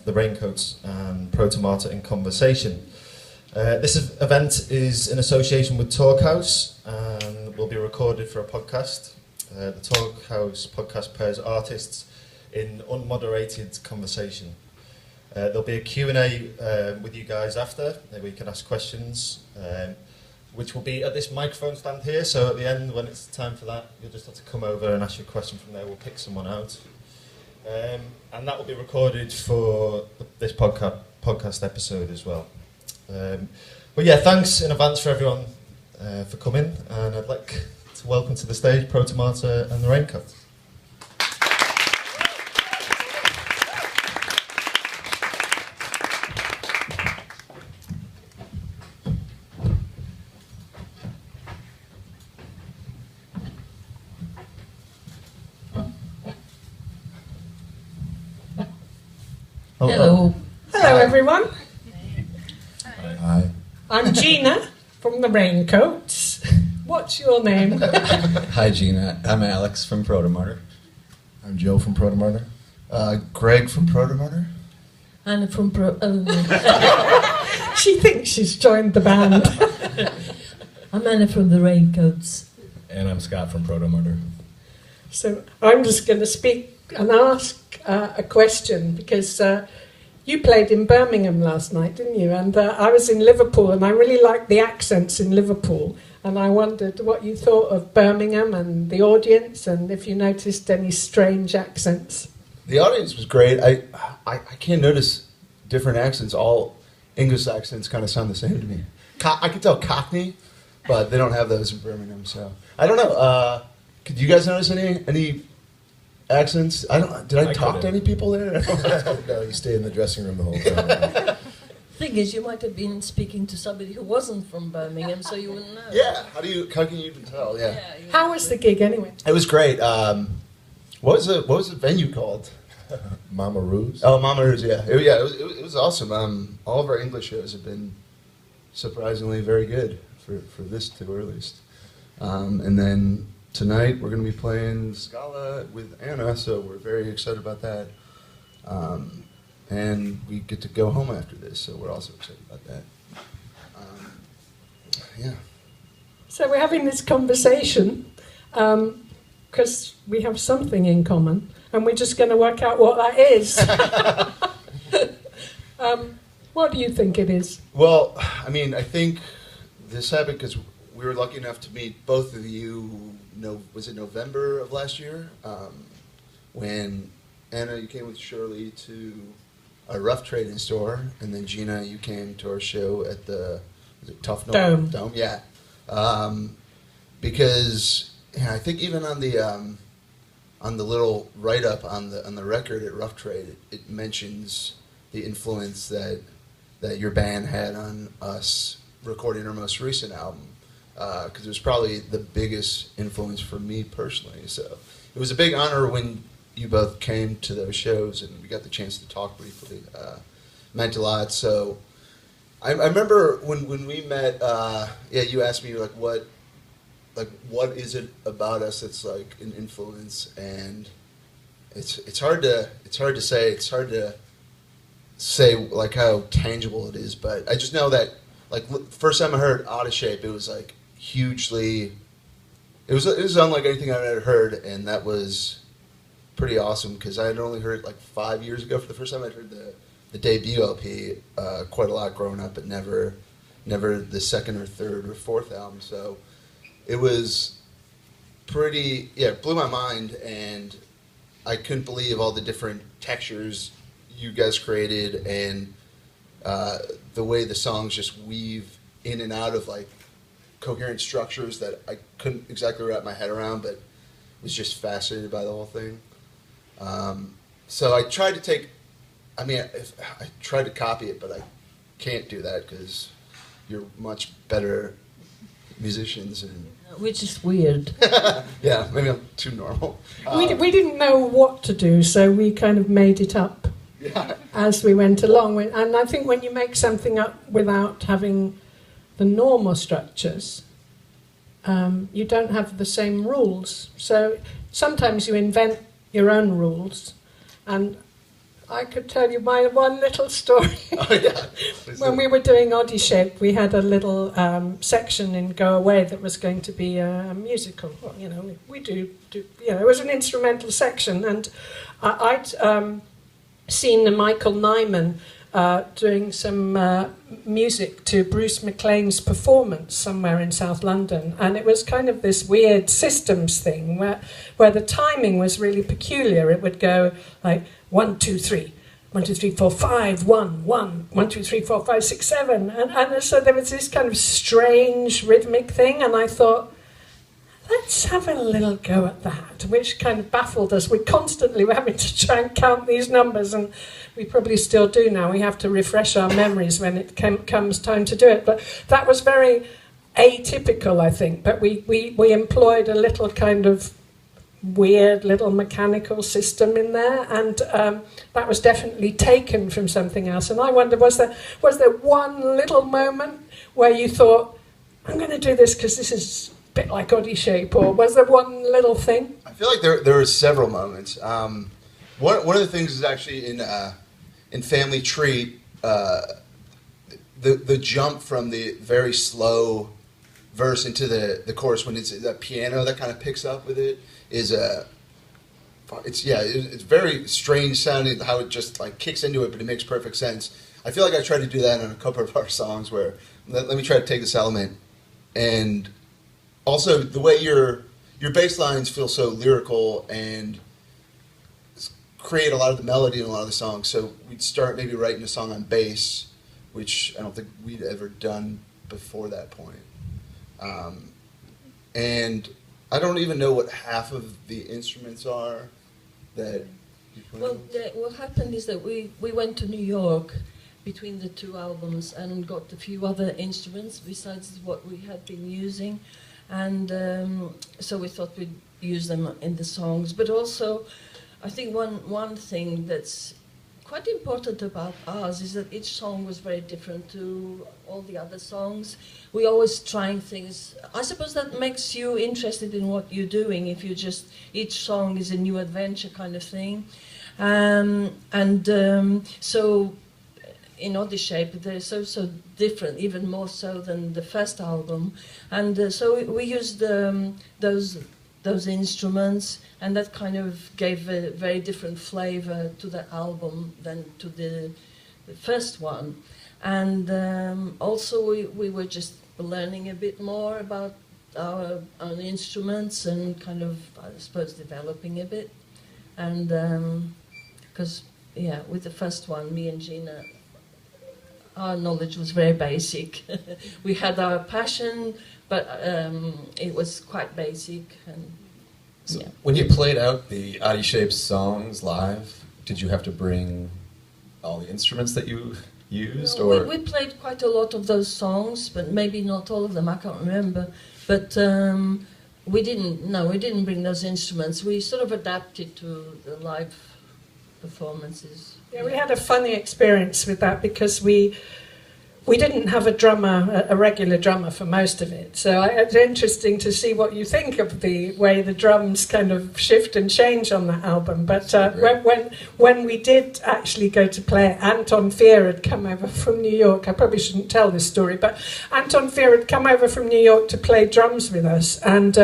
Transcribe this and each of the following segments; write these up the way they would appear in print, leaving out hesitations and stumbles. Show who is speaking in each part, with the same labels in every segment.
Speaker 1: the Raincoats and Protomartyr in conversation. This event is in association with Talkhouse and will be recorded for a podcast. The Talkhouse podcast pairs artists in unmoderated conversation. There'll be a Q&A with you guys after, where you can ask questions, which will be at this microphone stand here. So at the end, when it's time for that, you'll just have to come over and ask your question from there. We'll pick someone out. And that will be recorded for this podcast episode as well. But yeah, thanks in advance for everyone for coming. And I'd like to welcome to the stage Protomartyr and the Raincoats.
Speaker 2: Hello.
Speaker 3: Hello, everyone.
Speaker 4: Hi.
Speaker 3: I'm Gina from the Raincoats. What's your name?
Speaker 4: Hi, Gina. I'm Alex from Protomartyr.
Speaker 5: I'm Joe from Protomartyr. Greg from Protomartyr.
Speaker 2: Anna from
Speaker 3: She thinks she's joined the band.
Speaker 2: I'm Anna from the Raincoats.
Speaker 4: And I'm Scott from Protomartyr.
Speaker 3: So I'm just going to speak and ask a question because you played in Birmingham last night, didn't you? And I was in Liverpool, and I really liked the accents in Liverpool. And I wondered what you thought of Birmingham and the audience, and if you noticed any strange accents.
Speaker 5: The audience was great. I can't notice different accents. All English accents kind of sound the same to me. I can tell Cockney, but they don't have those in Birmingham. So I don't know. Could you guys notice any accents? Did I talk to any people there?
Speaker 6: No, you stay in the dressing room the whole time.
Speaker 2: Thing is, you might have been speaking to somebody who wasn't from Birmingham, so you wouldn't know.
Speaker 5: Yeah. How can you even tell? Yeah.
Speaker 3: How was the gig anyway?
Speaker 5: It was great. What was the venue called?
Speaker 6: Mama Ruse?
Speaker 5: Oh, Mama Ruse, yeah. It was awesome. All of our English shows have been surprisingly very good for this tour, at least. And then tonight we're going to be playing Scala with Anna, so we're very excited about that. And we get to go home after this, so we're also excited about that. Yeah.
Speaker 3: So we're having this conversation because we have something in common, and we're just going to work out what that is. What do you think it is?
Speaker 5: Well, I mean, I think this happened because we were lucky enough to meet both of you, was it November of last year? When Anna, you came with Shirley to a rough trading store, and then Gina, you came to our show at the Tough Dome? Yeah. Because I think even on the little write-up on the record at Rough Trade, it mentions the influence that your band had on us recording our most recent album. Because it was probably the biggest influence for me personally. So it was a big honor when you both came to those shows and we got the chance to talk briefly. Meant a lot. So I remember when we met. You asked me what is it about us that's like an influence, and it's hard to say. It's hard to say like how tangible it is, but I just know that like first time I heard Out of Shape, it was like hugely. It was unlike anything I'd ever heard, and that was pretty awesome because I had only heard it like 5 years ago for the first time. I'd heard the debut LP quite a lot growing up, but never the second or third or fourth album. So it was pretty, it blew my mind, and I couldn't believe all the different textures you guys created and the way the songs just weave in and out of like coherent structures that I couldn't exactly wrap my head around, but was just fascinated by the whole thing. So I tried to I tried to copy it, but I can't do that because you're much better musicians.
Speaker 2: Which is weird.
Speaker 5: Yeah, maybe I'm too normal.
Speaker 3: We didn't know what to do, so we kind of made it up as we went along. And I think when you make something up without having the normal structures, you don't have the same rules. So sometimes you invent your own rules, and I could tell you my one little story.
Speaker 5: Oh, yeah.
Speaker 3: When we were doing Oddie Shape, we had a little section in Go Away that was going to be a musical. Well, you know, we do it was an instrumental section, and I'd seen Michael Nyman doing some music to Bruce McLean's performance somewhere in South London, and it was kind of this weird systems thing where the timing was really peculiar. It would go like 1, 2, 3. 1, 2, 3, 4, 5, 1, 1, 1, 2, 3, 4, 5, 6, 7. And so there was this kind of strange rhythmic thing, and I thought, let's have a little go at that, which kind of baffled us. We constantly were having to try and count these numbers, and we probably still do now. We have to refresh our memories when it comes time to do it. But that was very atypical, I think. But we employed a little kind of weird little mechanical system in there, and that was definitely taken from something else. And I wonder, was there one little moment where you thought, I'm going to do this because this is a bit like Oddie Shape, or was there one little thing?
Speaker 5: I feel like there were several moments. One of the things is actually in Family Tree, the jump from the very slow verse into the chorus when it's that piano that kind of picks up with it it's very strange sounding how it just like kicks into it, but it makes perfect sense. I feel like I tried to do that on a couple of our songs where let me try to take this element, and also the way your bass lines feel so lyrical and create a lot of the melody in a lot of the songs. So we'd start maybe writing a song on bass, which I don't think we'd ever done before that point. And I don't even know what half of the instruments are that you play.
Speaker 2: Well, what happened is that we went to New York between the two albums and got a few other instruments besides what we had been using. And so we thought we'd use them in the songs. But also, I think one thing that's quite important about ours is that each song was very different to all the other songs. We always trying things. I suppose that makes you interested in what you're doing if you just, each song is a new adventure kind of thing. So in Oddie Shape, they're so different, even more so than the first album. And so we used those instruments, and that kind of gave a very different flavor to the album than to the first one. And also we were just learning a bit more about our own instruments and kind of, I suppose, developing a bit. And because, with the first one, me and Gina, our knowledge was very basic. We had our passion, but it was quite basic. And
Speaker 4: so when you played out the Oddie Shape songs live, did you have to bring all the instruments that you used?
Speaker 2: No,
Speaker 4: or
Speaker 2: we played quite a lot of those songs, but maybe not all of them, I can't remember. But we didn't bring those instruments. We sort of adapted to the live performances.
Speaker 3: Yeah, we had a funny experience with that because we didn't have a regular drummer for most of it. So it's interesting to see what you think of the way the drums kind of shift and change on that album. But when we did actually go to play, Anton Fear had come over from New York. I probably shouldn't tell this story, but Anton Fear had come over from New York to play drums with us. And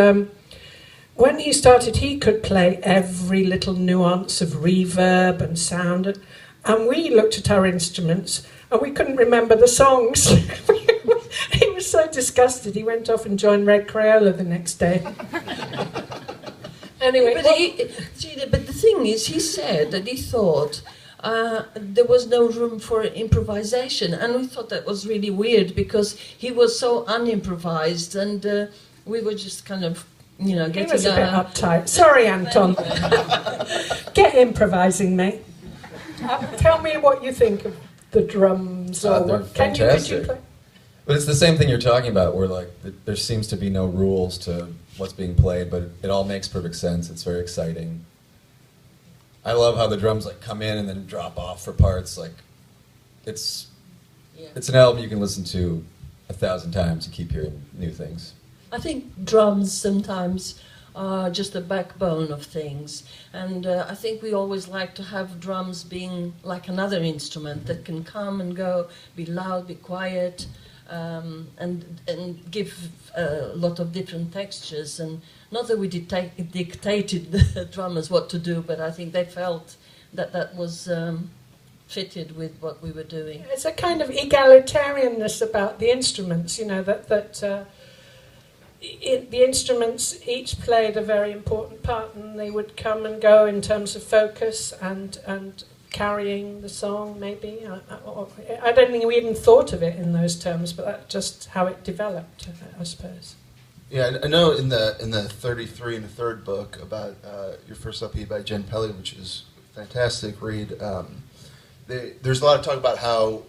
Speaker 3: when he started, he could play every little nuance of reverb and sound. And we looked at our instruments and we couldn't remember the songs. He was so disgusted, he went off and joined Red Crayola the next day. Anyway,
Speaker 2: but the thing is, he said that he thought there was no room for improvisation, and we thought that was really weird because he was so unimprovised, and we were just kind of, getting...
Speaker 3: He was a bit uptight. Sorry, Anton. Get improvising, mate. Tell me what you think of the drums. Or
Speaker 4: they're fantastic. Could you play? But it's the same thing you're talking about, where like there seems to be no rules to what's being played, but it all makes perfect sense. It's very exciting. I love how the drums like come in and then drop off for parts. Like it's an album you can listen to 1,000 times and keep hearing new things.
Speaker 2: I think drums sometimes are just the backbone of things. And I think we always like to have drums being like another instrument that can come and go, be loud, be quiet, and give a lot of different textures. And not that we dictated the drummers what to do, but I think they felt that that was fitted with what we were doing.
Speaker 3: It's a kind of egalitarianness about the instruments, you know, that the instruments each played a very important part, and they would come and go in terms of focus and carrying the song, maybe. I don't think we even thought of it in those terms, but that's just how it developed, I suppose.
Speaker 5: Yeah, I know in the 33 and a third book about your first LP by Jen Pelly, which is a fantastic read, there's a lot of talk about how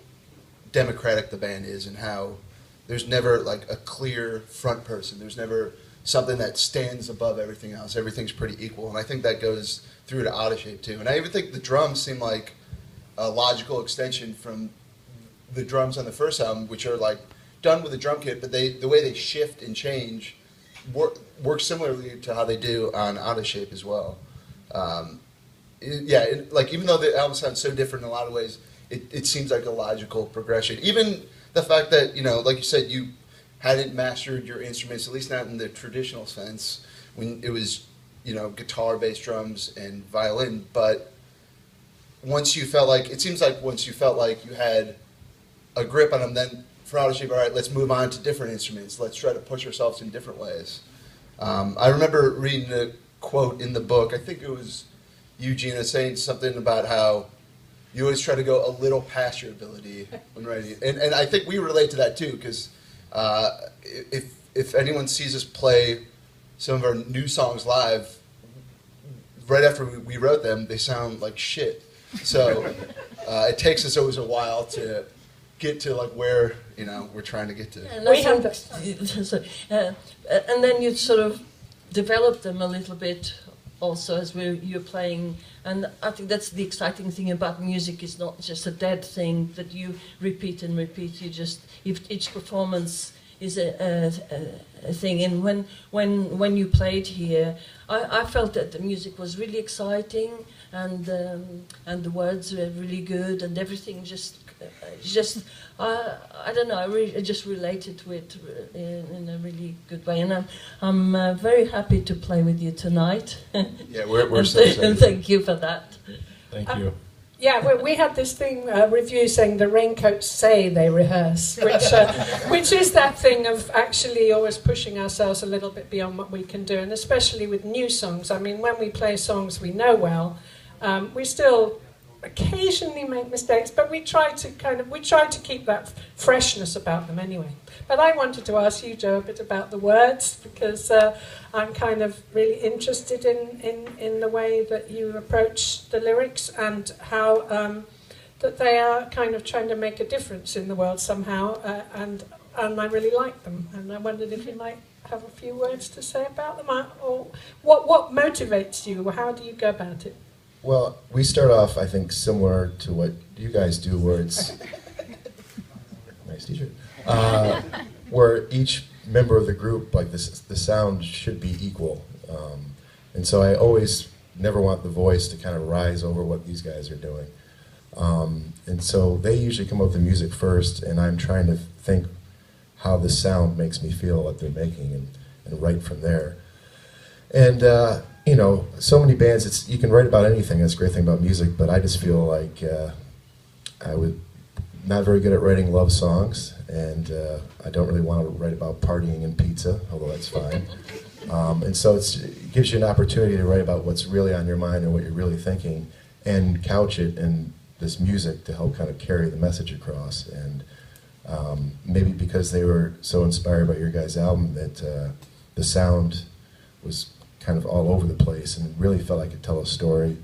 Speaker 5: democratic the band is and how there's never like a clear front person. There's never something that stands above everything else. Everything's pretty equal, and I think that goes through to Out of Shape too. And I even think the drums seem like a logical extension from the drums on the first album, which are like done with a drum kit, but the way they shift and change work similarly to how they do on Out of Shape as well. Like even though the album sounds so different in a lot of ways, it seems like a logical progression. Even the fact that, you know, like you said, you hadn't mastered your instruments, at least not in the traditional sense, when it was, you know, guitar, bass, drums, and violin. But once you felt like, it seems like once you felt like you had a grip on them, then for Out of Shape, all right, let's move on to different instruments. Let's try to push ourselves in different ways. I remember reading a quote in the book, I think it was Eugenia saying something about how you always try to go a little past your ability when writing. And I think we relate to that too, because if anyone sees us play some of our new songs live, right after we wrote them, they sound like shit. So it takes us always a while to get to like where, you know, we're trying to get to.
Speaker 2: And, and then you sort of develop them a little bit also as you're playing, and I think that's the exciting thing about music. It's not just a dead thing that you repeat and repeat. You just, each performance is a thing. And when you played here, I felt that the music was really exciting, and the words were really good, and everything just I don't know. I just related to it in a really good way, and I'm very happy to play with you tonight.
Speaker 5: Yeah, we're so excited.
Speaker 2: And thank you for that.
Speaker 6: Thank you.
Speaker 3: Yeah, we had this thing, review saying the Raincoats say they rehearse, which is that thing of actually always pushing ourselves a little bit beyond what we can do, and especially with new songs. I mean, when we play songs we know well, we still occasionally make mistakes, but we try to keep that freshness about them anyway. But I wanted to ask you, Joe, a bit about the words, because I'm kind of really interested in the way that you approach the lyrics and how that they are kind of trying to make a difference in the world somehow, and I really like them. And I wondered if you might have a few words to say about them, or what motivates you, or how do you go about it?
Speaker 6: Well, we start off, I think, similar to what you guys do, where it's nice t-shirt, where each member of the group, like the sound should be equal, and so I always never want the voice to kind of rise over what these guys are doing, and so they usually come up with the music first, and I'm trying to think how the sound makes me feel what they're making, and write from there, and. You know, so many bands, you can write about anything. That's the great thing about music, but I just feel like I was not very good at writing love songs, and I don't really want to write about partying and pizza, although that's fine. And so it gives you an opportunity to write about what's really on your mind and what you're really thinking, and couch it in this music to help kind of carry the message across. And maybe because they were so inspired by your guys' album that the sound was kind of all over the place, and really felt I could tell a story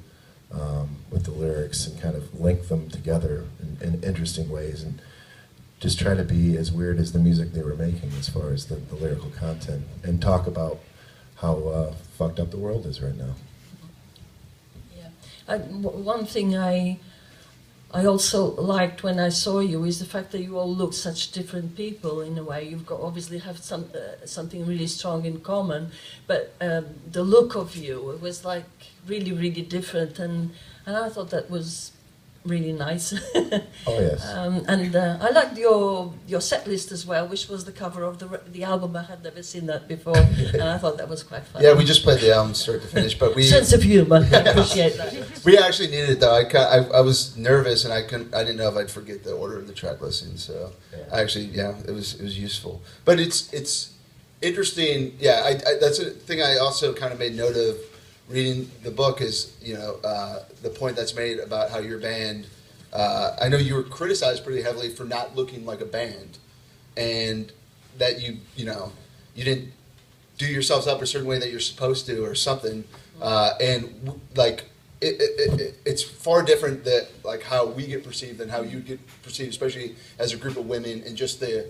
Speaker 6: with the lyrics and kind of link them together in interesting ways, and just try to be as weird as the music they were making as far as the lyrical content, and talk about how fucked up the world is right now.
Speaker 2: Yeah, one thing I I also liked when I saw you is the fact that you all look such different people in a way. You've got obviously have something really strong in common, but the look of you, it was like really, really different, and I thought that was really nice.
Speaker 6: Oh yes.
Speaker 2: And I liked your set list as well, which was the cover of the album. I had never seen that before, and I thought that was quite fun.
Speaker 5: Yeah, we just played the album start to finish, but we
Speaker 2: sense of humor. I appreciate that.
Speaker 5: we actually needed it though. I was nervous and I didn't know if I'd forget the order of the track listing. So I actually, it was useful. But it's interesting. Yeah, that's a thing I also kind of made note of reading the book is, the point that's made about how your band, I know you were criticized pretty heavily for not looking like a band, and that you didn't do yourselves up a certain way that you're supposed to or something, it's far different that like how we get perceived than how you get perceived, especially as a group of women, and just the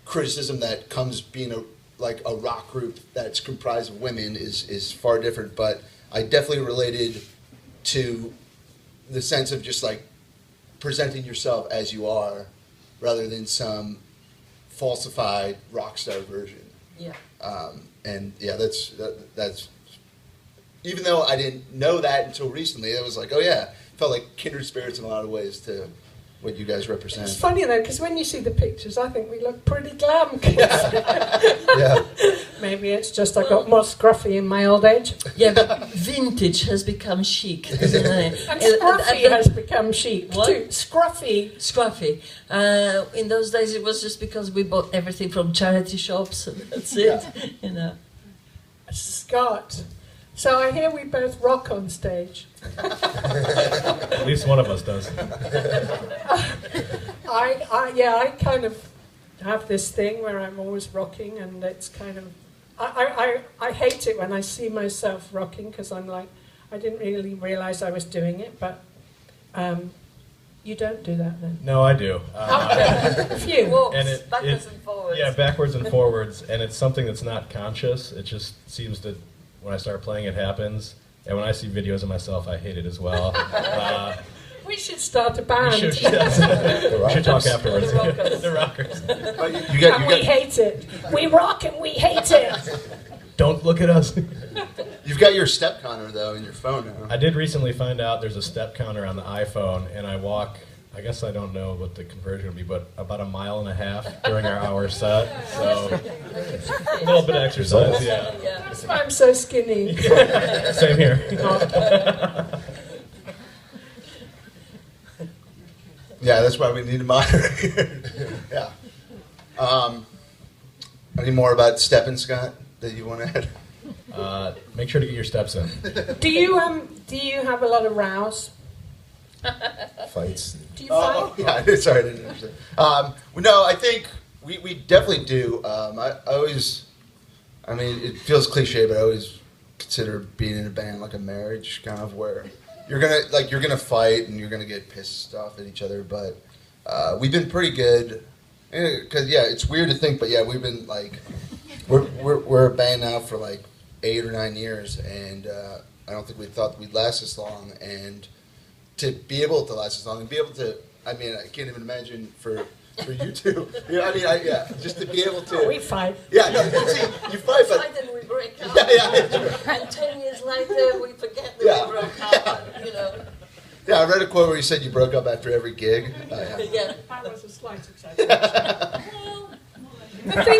Speaker 5: criticism that comes being a rock group that's comprised of women is far different. But I definitely related to the sense of just like presenting yourself as you are rather than some falsified rock star version.
Speaker 2: Yeah.
Speaker 5: That's even though I didn't know that until recently, it was like, oh yeah, felt like kindred spirits in a lot of ways to what you guys represent.
Speaker 3: It's funny though, because when you see the pictures, I think we look pretty glam.
Speaker 5: Yeah.
Speaker 3: Maybe it's just I got more scruffy in my old age.
Speaker 2: Yeah, but vintage has become chic, isn't it?
Speaker 3: And scruffy has become chic
Speaker 2: What?
Speaker 3: too. Scruffy.
Speaker 2: Scruffy. In those days, it was just because we bought everything from charity shops, and that's it.
Speaker 3: Scott. So I hear we both rock on stage.
Speaker 7: At least one of us does.
Speaker 3: I kind of have this thing where I'm always rocking, and it's kind of I hate it when I see myself rocking, because I'm like, I didn't really realize I was doing it, but you don't do that then.
Speaker 7: No, I do.
Speaker 3: A few.
Speaker 2: Walks,
Speaker 7: And
Speaker 2: backwards and forwards.
Speaker 7: Yeah, backwards and forwards, and it's something that's not conscious. It just seems to, when I start playing, it happens. And when I see videos of myself, I hate it as well.
Speaker 3: We should start a band.
Speaker 7: We should talk afterwards.
Speaker 2: The Rockers.
Speaker 7: The Rockers.
Speaker 3: And we hate it. We rock and we hate it.
Speaker 7: Don't look at us.
Speaker 5: You've got your step counter though in your phone now.
Speaker 7: I did recently find out there's a step counter on the iPhone, and I walk, I guess I don't know what the conversion would be, but about 1.5 miles during our hour set. So a little bit of exercise, yeah.
Speaker 3: That's why I'm so skinny.
Speaker 7: Same here.
Speaker 5: Yeah, that's why we need a moderator. Yeah. Any more about stepping, Scott, that you want to add?
Speaker 7: Make sure to get your steps in.
Speaker 3: Do you have a lot of rows?
Speaker 6: Fights.
Speaker 3: Do you fight?
Speaker 5: Yeah, sorry, I didn't understand. No, I think we definitely do. I mean, it feels cliche, but I always consider being in a band like a marriage, kind of where you're gonna fight and you're gonna get pissed off at each other. But we've been pretty good, because it's weird to think, but we've been like we're a band now for like 8 or 9 years, and I don't think we thought we'd last this long, and to be able to last this long and be able to, I mean, I can't even imagine for you two. Just to be able to.
Speaker 3: We fight.
Speaker 5: Yeah, no, see, you fight, but
Speaker 2: Fight and we break up.
Speaker 5: Yeah.
Speaker 2: And 10 years later, we forget that we broke up.
Speaker 5: Yeah, I read a quote where you said you broke up after every gig.
Speaker 2: Yeah.
Speaker 3: That was a slight exaggeration.
Speaker 2: Well,
Speaker 3: The thing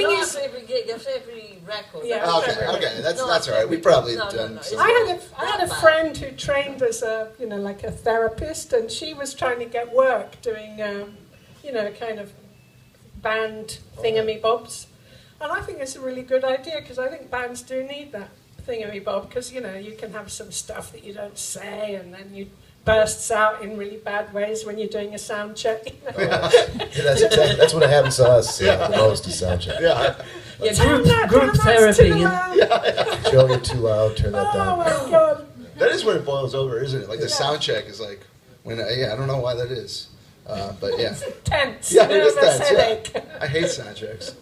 Speaker 2: not
Speaker 3: is,
Speaker 2: every gig, after every record.
Speaker 3: Yeah.
Speaker 5: Okay, that's all right. We
Speaker 2: No,
Speaker 5: probably
Speaker 2: no,
Speaker 5: done.
Speaker 2: no.
Speaker 5: some-
Speaker 3: I had a friend who trained as a like a therapist, and she was trying to get work doing kind of band thingamybobs, and I think it's a really good idea, because I think bands do need that thingamabob, because you can have some stuff that you don't say, and then you bursts out in really bad ways when you're doing a sound check.
Speaker 6: That's what happens to us the most, is sound check.
Speaker 5: Yeah.
Speaker 2: Yeah, group therapy.
Speaker 6: Joe, you're too loud, turn that
Speaker 3: Oh
Speaker 6: down.
Speaker 3: my god.
Speaker 5: That is what it boils over, isn't it? Like the sound check is like when I don't know why that is, but yeah.
Speaker 3: Tense.
Speaker 5: Yeah, it is
Speaker 3: Nervous
Speaker 5: tense,
Speaker 3: headache.
Speaker 5: I hate sound checks.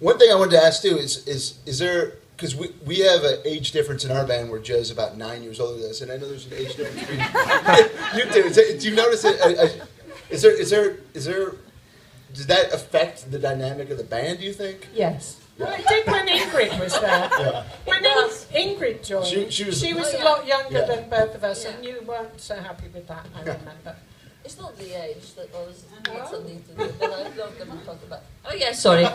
Speaker 5: One thing I wanted to ask too is there because we have an age difference in our band where Joe's about 9 years older than us, and I know there's an age difference between you two. Do you notice it? Is there? Does that affect the dynamic of the band? Do you think?
Speaker 3: Yes. Well, it did when Ingrid was there.
Speaker 5: Yeah.
Speaker 3: When Ingrid joined,
Speaker 5: she was
Speaker 3: a lot younger
Speaker 5: Yeah.
Speaker 3: than both of us,
Speaker 2: Yeah.
Speaker 3: and you weren't so happy with that, I remember.
Speaker 2: It's not the age that was had something to do, but I'm not going to talk about. Oh yeah, sorry.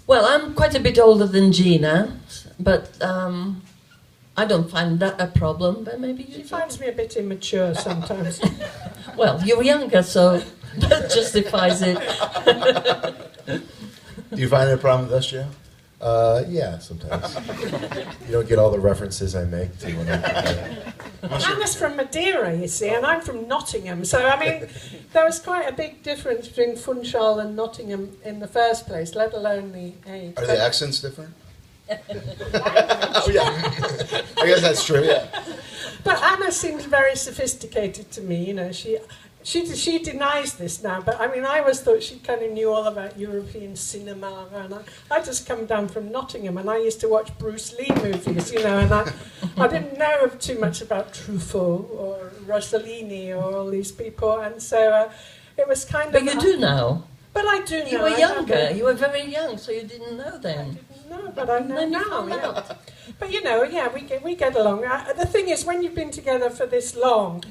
Speaker 2: Well, I'm quite a bit older than Gina, but I don't find that a problem. But maybe you
Speaker 3: She
Speaker 2: do.
Speaker 3: finds me a bit immature sometimes.
Speaker 2: Well, you're younger, so that justifies it.
Speaker 5: Do you find it a problem with us, Joe?
Speaker 6: Yeah, sometimes. You don't get all the references I make to when I'm
Speaker 3: Anna's from Madeira, you see, and I'm from Nottingham. So, I mean, there was quite a big difference between Funchal and Nottingham in the first place, let alone the age.
Speaker 5: Are the accents different? Oh yeah, I guess that's true. Yeah.
Speaker 3: But Anna seems very sophisticated to me, you know. She denies this now, but I mean, I always thought she kind of knew all about European cinema, and I just come down from Nottingham, and I used to watch Bruce Lee movies, you know, and I didn't know too much about Truffaut or Rossellini or all these people, and so it was kind
Speaker 2: But
Speaker 3: of...
Speaker 2: you do now.
Speaker 3: But I do know.
Speaker 2: You were
Speaker 3: I
Speaker 2: younger.
Speaker 3: have-
Speaker 2: You were very young, so you didn't know
Speaker 3: I
Speaker 2: then.
Speaker 3: didn't know, but I know
Speaker 2: Then you
Speaker 3: now.
Speaker 2: found
Speaker 3: Yeah.
Speaker 2: out.
Speaker 3: But you know, yeah, we get along. The thing is, when you've been together for this long,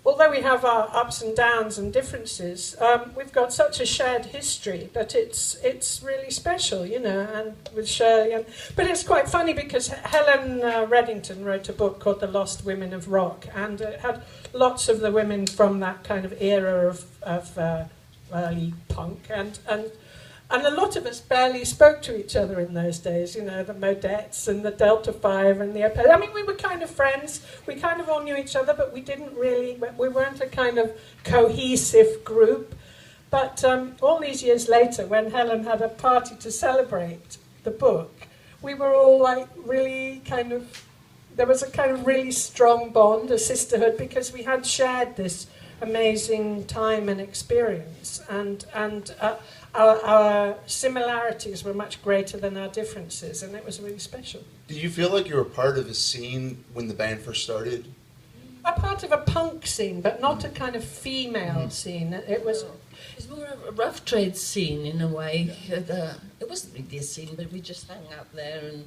Speaker 3: although we have our ups and downs and differences, we've got such a shared history that it's really special, you know. And with Shirley, but it's quite funny because Helen Reddington wrote a book called The Lost Women of Rock, and it had lots of the women from that kind of era of early punk, and a lot of us barely spoke to each other in those days, you know, the Modettes and the Delta 5 and the I mean, we were kind of friends, we kind of all knew each other, but we weren't a kind of cohesive group. But all these years later, when Helen had a party to celebrate the book, we were all like really kind of, there was a kind of really strong bond, a sisterhood, because we had shared this amazing time and experience, and our similarities were much greater than our differences, and it was really special.
Speaker 5: Did you feel like you were part of a scene when the band first started?
Speaker 3: A part of a punk scene, but not a kind of female scene. It was...
Speaker 2: It's more of a rough trade scene in a way. It wasn't really a scene, but we just hung out there and...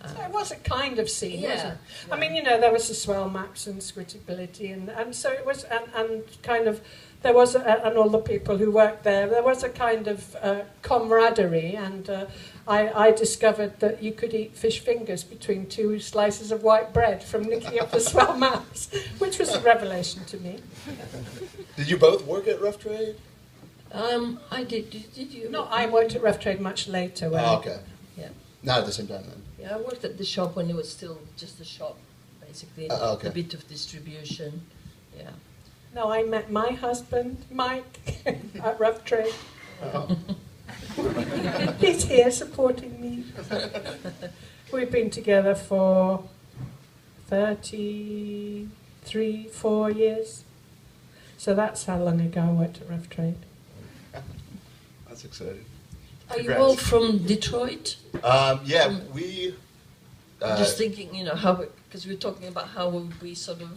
Speaker 3: It was a kind of scene,
Speaker 2: Yeah.
Speaker 3: wasn't it? I mean, you know, there was the swell maps and Squitability, and so it was, and kind of, there was, and all the people who worked there was a kind of camaraderie, and I discovered that you could eat fish fingers between two slices of white bread from nicking up the swell maps, which was a revelation to me.
Speaker 5: Did you both work at Rough Trade?
Speaker 2: I did. Did you?
Speaker 3: No, I worked at Rough Trade much later. When
Speaker 5: Oh, okay.
Speaker 2: Yeah.
Speaker 5: Not at the same time then.
Speaker 2: Yeah, I worked at the shop when it was still just a shop, basically.
Speaker 5: Okay.
Speaker 2: A bit of distribution. Yeah.
Speaker 3: No, I met my husband, Mike, at Rough Trade.
Speaker 5: Oh.
Speaker 3: He's here supporting me. We've been together for 4 years. So that's how long ago I worked at Rough Trade.
Speaker 5: That's exciting.
Speaker 2: Are you
Speaker 5: Congrats.
Speaker 2: all from Detroit?
Speaker 5: Yeah, we...
Speaker 2: Just thinking, you know, how, because we're talking about how we sort of,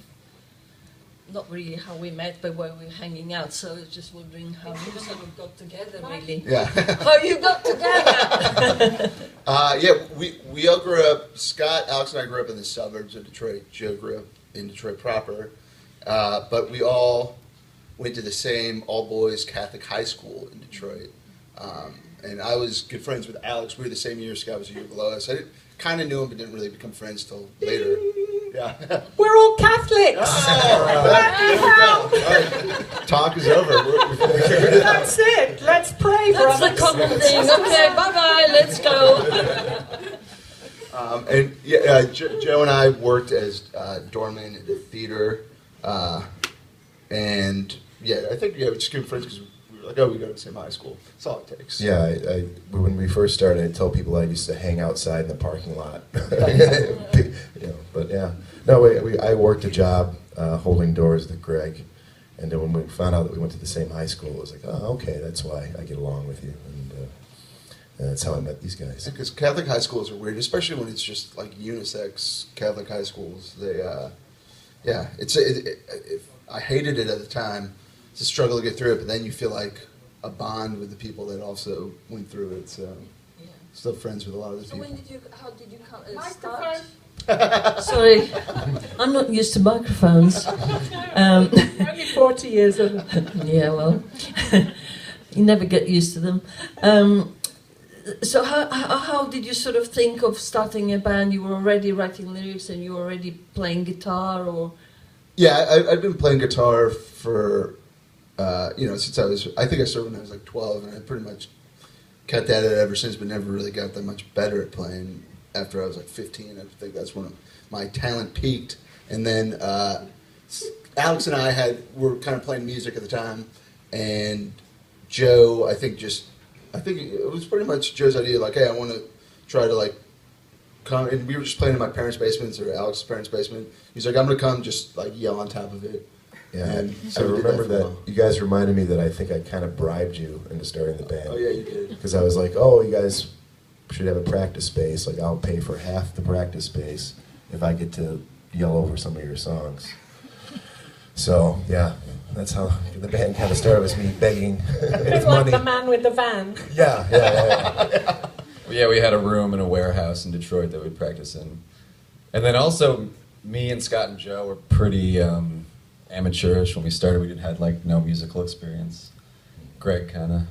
Speaker 2: not really how we met, but where we were hanging out. So I was just wondering how you sort of got together, really.
Speaker 5: Yeah.
Speaker 2: How you got together?
Speaker 5: Yeah, we all grew up, Scott, Alex and I grew up in the suburbs of Detroit. Joe grew up in Detroit proper. But we all went to the same all-boys Catholic high school in Detroit. And I was good friends with Alex. We were the same year. Scott was a year below us. I kind of knew him, but didn't really become friends till later. Yeah.
Speaker 3: We're all Catholics!
Speaker 5: There we go. All right. Talk is over.
Speaker 3: That's it. Let's pray,
Speaker 2: That's the
Speaker 3: brothers.
Speaker 2: common thing. Okay, bye-bye, let's go.
Speaker 5: And yeah, Joe and I worked as doormen at the theater. And yeah, I think we just good friends because we were like, oh, we go to the same high school. That's all it takes.
Speaker 6: Yeah, when we first started, I tell people I used to hang outside in the parking lot. You know, but yeah, no, I worked a job holding doors with Greg, and then when we found out that we went to the same high school, it was like, oh, okay, that's why I get along with you. And And that's how I met these guys.
Speaker 5: Because Catholic high schools are weird, especially when it's just like unisex Catholic high schools. They, I hated it at the time. It's a struggle to get through it, but then you feel like a bond with the people that also went through it. So, still friends with a lot of the people.
Speaker 2: How did you start? Sorry, I'm not used to microphones.
Speaker 3: Only 40 years old.
Speaker 2: Yeah, well, you never get used to them. So how did you sort of think of starting a band? You were already writing lyrics and you were already playing guitar, or?
Speaker 5: Yeah, I've been playing guitar for, since I think I started when I was like 12, and I pretty much kept at it ever since, but never really got that much better at playing after I was like 15. I think that's when my talent peaked. And then Alex and I were kind of playing music at the time, and Joe, I think it was pretty much Joe's idea, like, hey, I want to try to like come, and we were just playing in my parents' basement, or Alex's parents' basement. He's like, I'm going to come just like yell on top of it.
Speaker 6: Yeah,
Speaker 5: and
Speaker 6: so I remember that you guys reminded me that I think I kind of bribed you into starting the band.
Speaker 5: Oh yeah, you did.
Speaker 6: Because I was like, oh, you guys should have a practice space. Like, I'll pay for half the practice space if I get to yell over some of your songs. So, yeah, that's how the band kind of started, was me begging
Speaker 3: It's like
Speaker 6: money.
Speaker 3: the man with the van.
Speaker 6: Yeah.
Speaker 4: Well, yeah, we had a room in a warehouse in Detroit that we'd practice in. And then also, me and Scott and Joe were pretty amateurish when we started. We had like no musical experience. Greg kind of.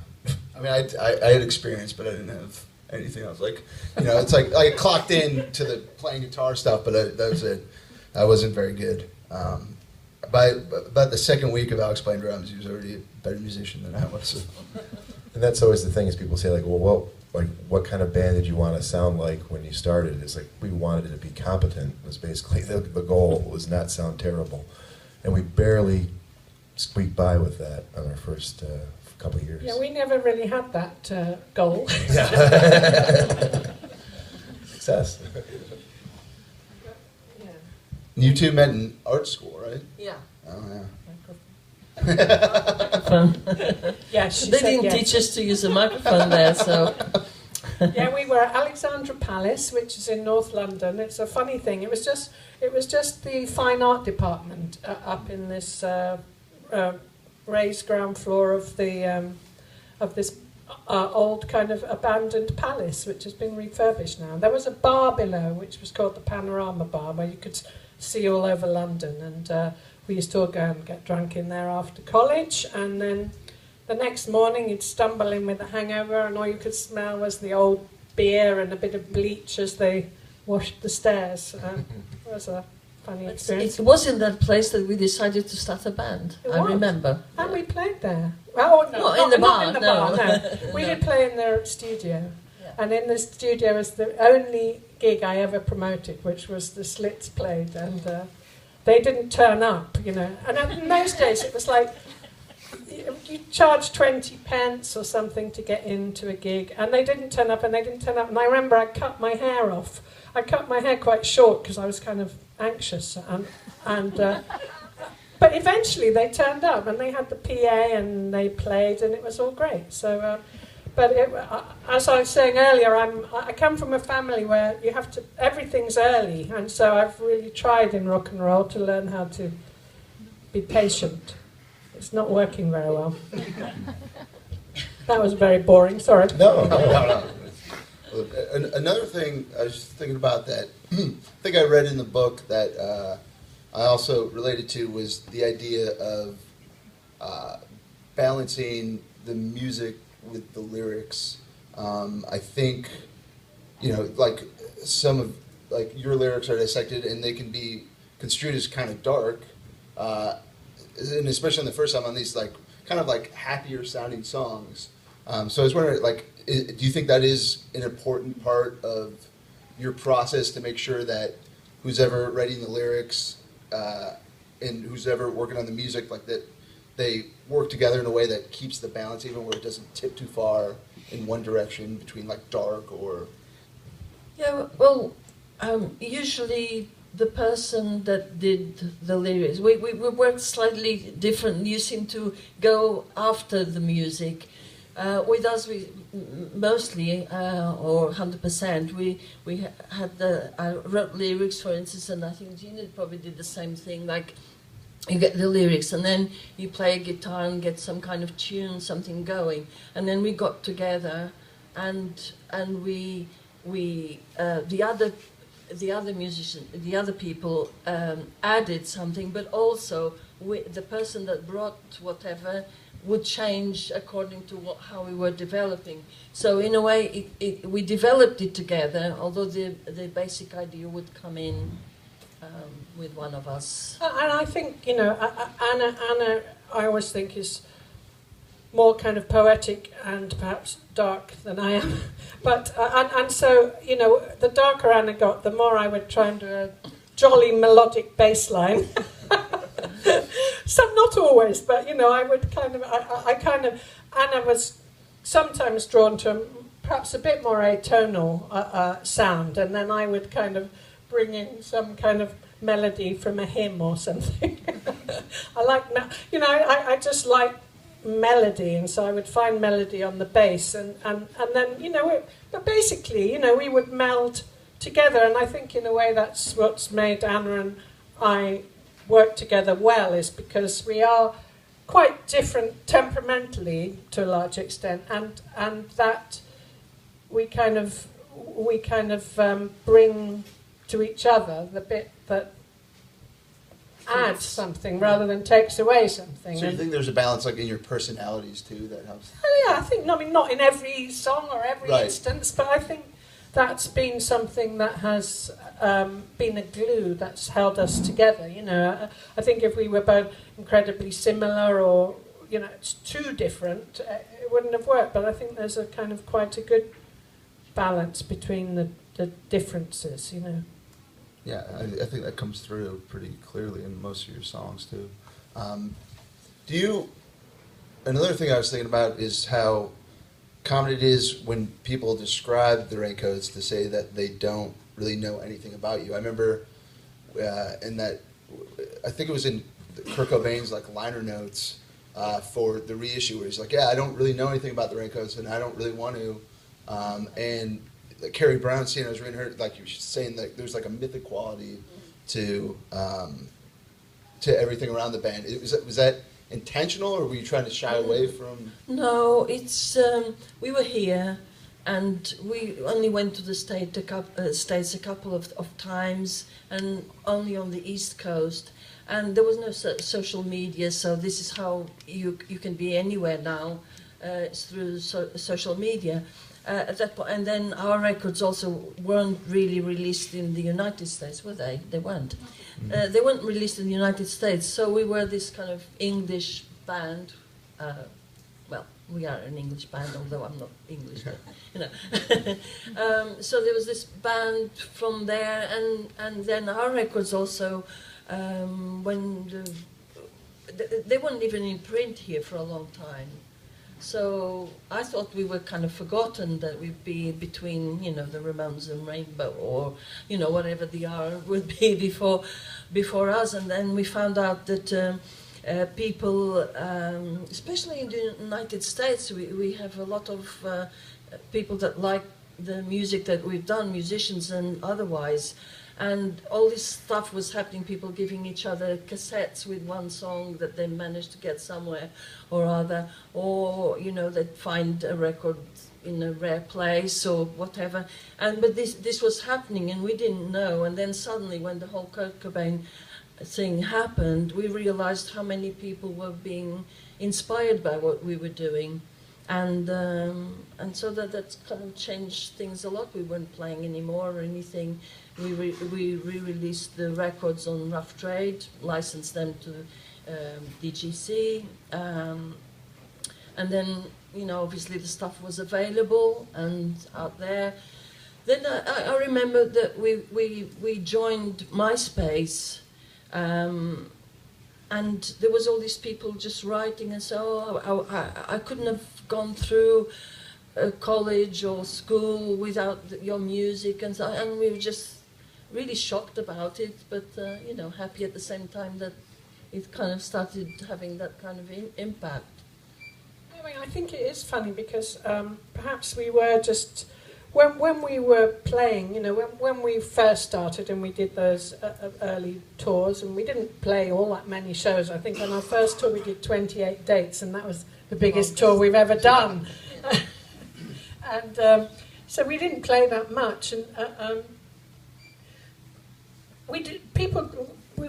Speaker 5: I mean, I had experience, but I didn't have anything else. Like, it's like I clocked in to the playing guitar stuff, but that was it. I wasn't very good. By about the second week of Alex playing drums, he was already a better musician than I was. So.
Speaker 6: And that's always the thing, is people say, like, well, what kind of band did you want to sound like when you started? It's like, we wanted it to be competent, was basically the goal, was not sound terrible. And we barely squeaked by with that on our first couple of years.
Speaker 3: Yeah, we never really had that goal.
Speaker 6: Success.
Speaker 3: Yeah.
Speaker 5: You two met in art school, right?
Speaker 2: Yeah.
Speaker 5: Oh, yeah.
Speaker 2: Fun.
Speaker 3: Yeah, she
Speaker 2: They
Speaker 3: said
Speaker 2: didn't
Speaker 3: yes.
Speaker 2: teach us to use a microphone there, so.
Speaker 3: Yeah, we were at Alexandra Palace, which is in North London. It's a funny thing. It was just the fine art department up in this raised ground floor of this old kind of abandoned palace, which has been refurbished now. There was a bar below, which was called the Panorama Bar, where you could see all over London, and we used to all go and get drunk in there after college, and then the next morning you'd stumble in with a hangover, and all you could smell was the old beer and a bit of bleach as they washed the stairs. It was a funny experience.
Speaker 2: It was in that place that we decided to start a band.
Speaker 3: It
Speaker 2: I
Speaker 3: was.
Speaker 2: remember.
Speaker 3: And we played there. Well, no,
Speaker 2: Not in the
Speaker 3: not
Speaker 2: bar,
Speaker 3: in the
Speaker 2: no.
Speaker 3: bar, no. We did play in their studio.
Speaker 2: Yeah.
Speaker 3: And in the studio was the only gig I ever promoted, which was the Slits played, and they didn't turn up, And in those days it was like, you charge 20 pence or something to get into a gig, and they didn't turn up, and I remember I cut my hair off. I cut my hair quite short because I was kind of anxious, but eventually they turned up, and they had the PA, and they played, and it was all great. So, as I was saying earlier, I come from a family where everything's early, and so I've really tried in rock and roll to learn how to be patient. It's not working very well. That was very boring, sorry.
Speaker 6: No.
Speaker 5: Another thing I was thinking about that I think I read in the book that I also related to was the idea of balancing the music with the lyrics. I think, like some of your lyrics are dissected and they can be construed as kind of dark, and especially on the first time on these kind of happier sounding songs. So I was wondering, do you think that is an important part of your process to make sure that who's ever writing the lyrics and who's ever working on the music, that they work together in a way that keeps the balance, even where it doesn't tip too far in one direction between dark or...
Speaker 2: Yeah, well, usually the person that did the lyrics, we worked slightly different. You seem to go after the music. With us, mostly, or 100%, we had I wrote lyrics, for instance, and I think Gina probably did the same thing. Like, you get the lyrics, and then you play a guitar and get some kind of tune, something going, and then we got together, and the other musician, the other people added something, but also the person that brought whatever would change according to how we were developing. So in a way, we developed it together, although the basic idea would come in with one of us.
Speaker 3: And I think, you know, Anna, I always think is more kind of poetic and perhaps dark than I am. But, and so, you know, the darker Anna got, the more I would try and do a jolly melodic bass line. Some, not always, but, you know, I would kind of, Anna was sometimes drawn to perhaps a bit more atonal sound, and then I would kind of bring in some kind of melody from a hymn or something. I like, you know, I just like melody, and so I would find melody on the bass, and then, you know, but basically, you know, we would meld together, and I think in a way that's what's made Anna and I work together well, is because we are quite different temperamentally to a large extent, and that we kind of bring to each other the bit that adds something rather than takes away something.
Speaker 5: So you think there's a balance, like in your personalities too, that helps?
Speaker 3: Yeah, I think, I mean, not in every song or every instance, but I think that's been something that has been a glue that's held us together. You know, I think if we were both incredibly similar, or, you know, it's too different, it wouldn't have worked. But I think there's a kind of quite a good balance between the differences, you know.
Speaker 5: Yeah, I think that comes through pretty clearly in most of your songs too. Another thing I was thinking about is how common it is when people describe the Raincoats to say that they don't really know anything about you. I remember in that, I think it was in Kurt Cobain's like liner notes for the reissue, where he's like, yeah, I don't really know anything about the Raincoats, and I don't really want to. And like Carrie Brown, I was reading her, like you were saying, that there's like a mythic quality to everything around the band. Was that intentional, or were you trying to shy away from?
Speaker 2: No, it's we were here, and we only went to the States a couple of times, and only on the East Coast, and there was no social media, so this is how you can be anywhere now. It's through social media. At that point, and then our records also weren't really released in the United States, were they? They weren't. They weren't released in the United States, so we were this kind of English band. Well, we are an English band, although I'm not English, but, you know. So there was this band from there, and then our records also, when they weren't even in print here for a long time. So I thought we were kind of forgotten, that we'd be between, you know, the Ramones and Rainbow, or, you know, whatever the R would be before us. And then we found out that people, especially in the United States, we have a lot of people that like the music that we've done, musicians and otherwise. And all this stuff was happening, people giving each other cassettes with one song that they managed to get somewhere or other, or, you know, they'd find a record in a rare place or whatever. But this was happening, and we didn't know. And then suddenly, when the whole Kurt Cobain thing happened, we realized how many people were being inspired by what we were doing. And so that kind of changed things a lot. We weren't playing anymore or anything. We re-released the records on Rough Trade, licensed them to DGC, and then, you know, obviously the stuff was available and out there. Then I remember that we joined MySpace, and there was all these people just writing, and so I couldn't have gone through college or school without your music, and we were just really shocked about it, but you know, happy at the same time that it kind of started having that kind of impact.
Speaker 3: I I think it is funny because perhaps we were just when we were playing, when we first started and we did those early tours, and we didn't play all that many shows. I think on our first tour we did 28 dates, and that was the biggest tour we've ever done. And so we didn't play that much, and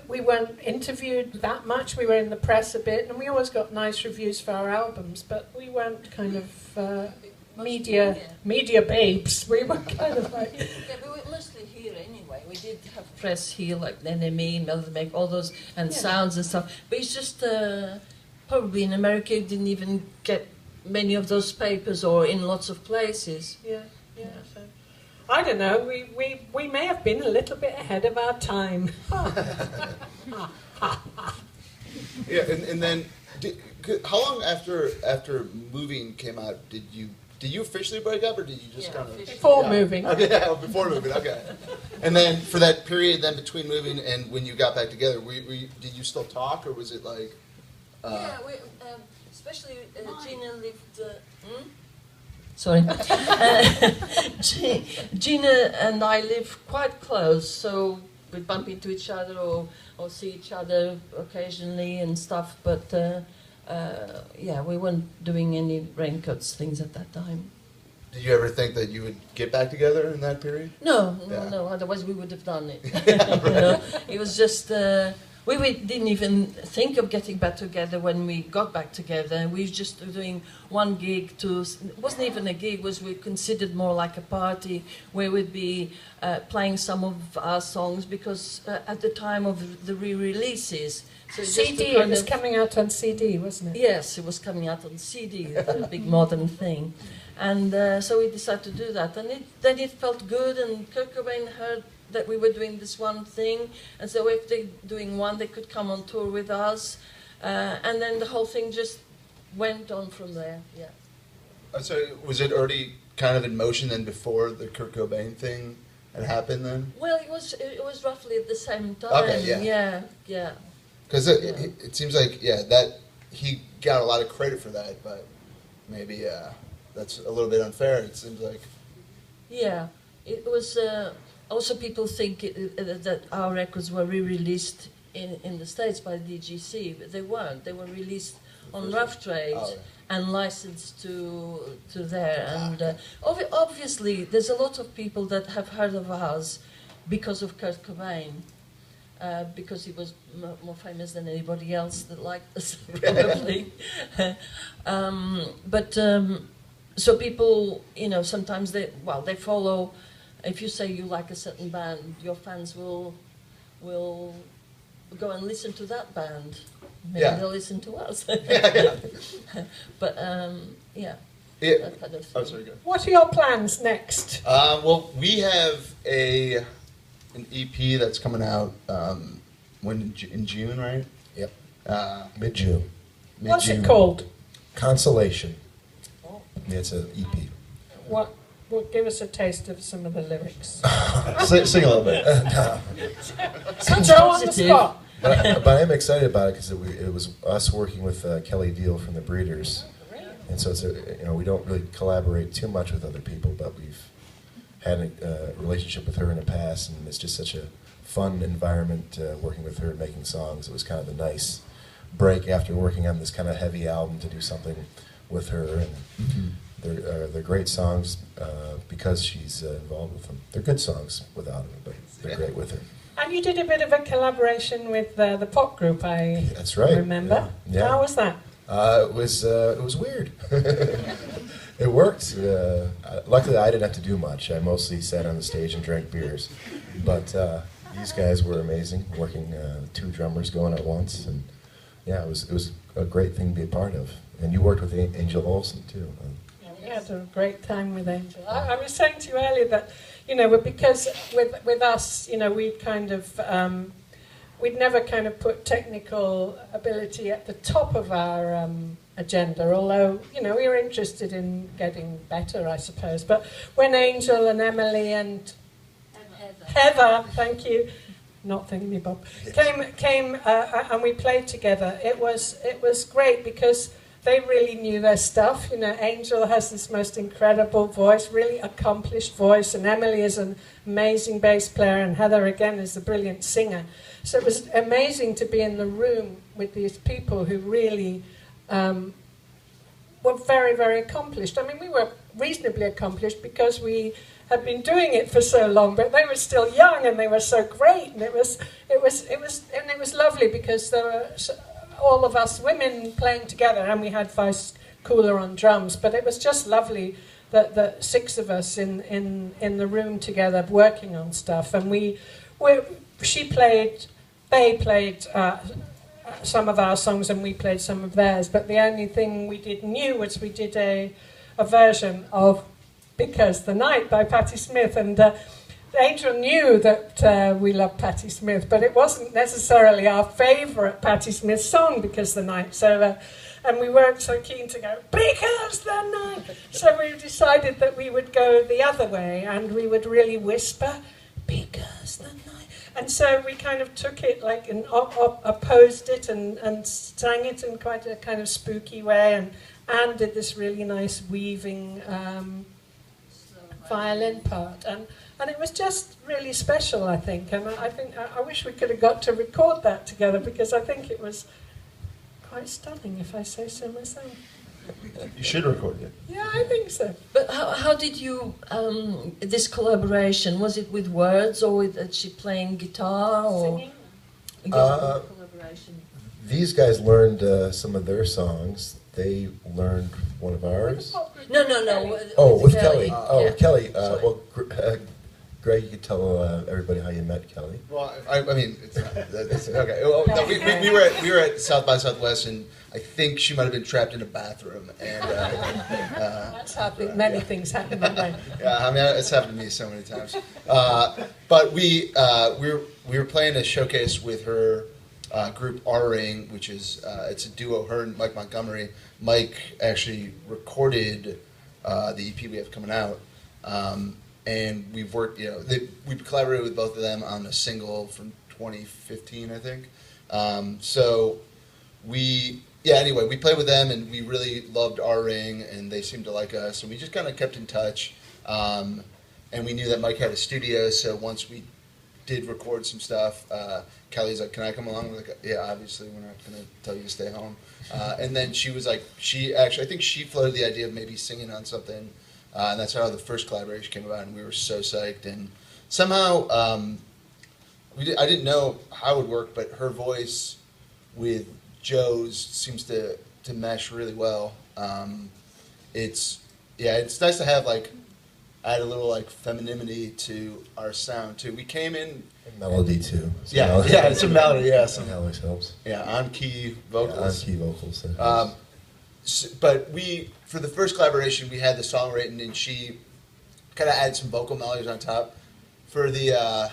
Speaker 3: we weren't interviewed that much. We were in the press a bit, and we always got nice reviews for our albums, but we weren't kind of media babes. We were kind of like...
Speaker 2: Yeah, we were mostly here anyway. We did have press here, like NME, Melody, all those, and sounds and stuff. But it's just, probably in America you didn't even get many of those papers, or in lots of places.
Speaker 3: Yeah. So, I don't know, we may have been a little bit ahead of our time.
Speaker 5: Yeah, and then, how long after Moving came out did you officially break up, or did you just kind of...
Speaker 3: Before Moving.
Speaker 5: Okay, yeah, before Moving, okay. And then for that period then between Moving and when you got back together, did you still talk, or was it like...
Speaker 2: Yeah, we, especially Gina lived... Sorry. Gina and I live quite close, so we bump into each other or see each other occasionally and stuff, but yeah, we weren't doing any Raincoats things at that time.
Speaker 5: Did you ever think that you would get back together in that period?
Speaker 2: No,
Speaker 5: Yeah.
Speaker 2: no, otherwise we would have done it.
Speaker 5: Yeah, right.
Speaker 2: It was just... we didn't even think of getting back together when we got back together. We were just doing one gig it wasn't even a gig, we considered more like a party where we'd be playing some of our songs, because at the time of the re-releases. So
Speaker 3: CD, it was coming out on CD, wasn't it?
Speaker 2: Yes, it was coming out on CD, the big modern thing. And so we decided to do that. And then it felt good, and Kurt Cobain heard that we were doing this one thing, and so if they're doing one, they could come on tour with us, and then the whole thing just went on from there. Yeah.
Speaker 5: So was it already kind of in motion then before the Kurt Cobain thing had happened then?
Speaker 2: Well, it was roughly at the same time.
Speaker 5: Okay,
Speaker 2: yeah.
Speaker 5: Because it seems like that he got a lot of credit for that, but maybe that's a little bit unfair. It seems like.
Speaker 2: Yeah, it was. Also, people think that our records were re-released in the States by DGC, but they weren't. They were released on Rough Trade and licensed to there. And obviously, there's a lot of people that have heard of us because of Kurt Cobain, because he was more famous than anybody else that liked us, probably. So people, sometimes they follow. If you say you like a certain band, your fans will go and listen to that band. Maybe they'll listen to us. But that kind of thing.
Speaker 5: Oh, sorry, go.
Speaker 3: What are your plans next?
Speaker 5: Well, we have an EP that's coming out in June, right?
Speaker 6: Yep. Mid-June.
Speaker 3: What's it called?
Speaker 6: Consolation. Yeah, it's an EP.
Speaker 3: What? Well, give us a taste of some of the lyrics.
Speaker 6: Sing a little bit.
Speaker 3: Throw on the spot.
Speaker 6: But I'm excited about it because it was us working with Kelly Deal from the Breeders, and so it's we don't really collaborate too much with other people, but we've had a relationship with her in the past, and it's just such a fun environment working with her and making songs. It was kind of a nice break after working on this kind of heavy album to do something with her, and they're great songs because she's involved with them. They're good songs without her, but they're great with her.
Speaker 3: And you did a bit of a collaboration with the pop group,
Speaker 6: That's right.
Speaker 3: remember.
Speaker 6: Yeah.
Speaker 3: How was that?
Speaker 6: It was weird. It worked. Luckily, I didn't have to do much. I mostly sat on the stage and drank beers. But these guys were amazing, working 2 drummers going at once, and it was a great thing to be a part of. And you worked with Angel Olsen too.
Speaker 3: We had a great time with Angel. I was saying to you earlier that, because with us, we'd kind of, we'd never kind of put technical ability at the top of our agenda, although, we were interested in getting better, I suppose. But when Angel and Emily and Heather, thank you, not thinking Bob, came and we played together, it was great because they really knew their stuff. You know, Angel has this most incredible voice, really accomplished voice, and Emily is an amazing bass player, and Heather again is a brilliant singer. So it was amazing to be in the room with these people who really were very, very accomplished. I mean, we were reasonably accomplished because we had been doing it for so long, but they were still young and they were so great, and it was lovely because there were all of us women playing together, and we had Vice Cooler on drums, but it was just lovely that the six of us in the room together working on stuff, and they played some of our songs and we played some of theirs, but the only thing we did new was we did a version of Because the Night by Patti Smith, and Angel knew that we loved Patti Smith, but it wasn't necessarily our favourite Patti Smith song, Because the Night, so and we weren't so keen to go, Because the Night, so we decided that we would go the other way, and we would really whisper, Because the Night. And so we kind of took it like and opposed it and sang it in quite a kind of spooky way, and did this really nice weaving violin part, and it was just really special, I think. And I wish we could have got to record that together, because I think it was quite stunning, if I say so myself.
Speaker 6: You should record it.
Speaker 3: Yeah, I think so.
Speaker 2: But how did you, this collaboration, was it with words or with she playing guitar or?
Speaker 3: Singing?
Speaker 2: Collaboration.
Speaker 6: These guys learned some of their songs. They learned one of ours.
Speaker 2: No.
Speaker 6: With Kelly.
Speaker 2: Yeah.
Speaker 6: With Kelly.
Speaker 5: Sorry.
Speaker 6: Well, Greg, you could tell everybody how you met Kelly.
Speaker 5: Well, I mean, it's okay. Well, no, we were at South by Southwest, and I think she might have been trapped in a bathroom, and
Speaker 3: That's happened. Many things happen that way.
Speaker 5: yeah, I mean, it's happened to me so many times. But we were playing a showcase with her group R-Ring, which is it's a duo, her and Mike Montgomery. Mike actually recorded the EP we have coming out. And we've worked, we've collaborated with both of them on a single from 2015, I think. Anyway, we played with them and we really loved R-Ring and they seemed to like us. And we just kind of kept in touch. And we knew that Mike had a studio, so once we did record some stuff, Kelly's like, can I come along? We're like, yeah, obviously, we're not going to tell you to stay home. And then she was like, I think she floated the idea of maybe singing on something. And that's how the first collaboration came about, and we were so psyched. And somehow, I didn't know how it would work, but her voice with Joe's seems to mesh really well. It's nice to have add a little femininity to our sound too. We came in
Speaker 6: And melody too.
Speaker 5: it's a melody. Yeah,
Speaker 6: That always helps.
Speaker 5: Yeah, on key vocals.
Speaker 6: On key vocals.
Speaker 5: But for the first collaboration, we had the song written, and she kind of added some vocal melodies on top. For the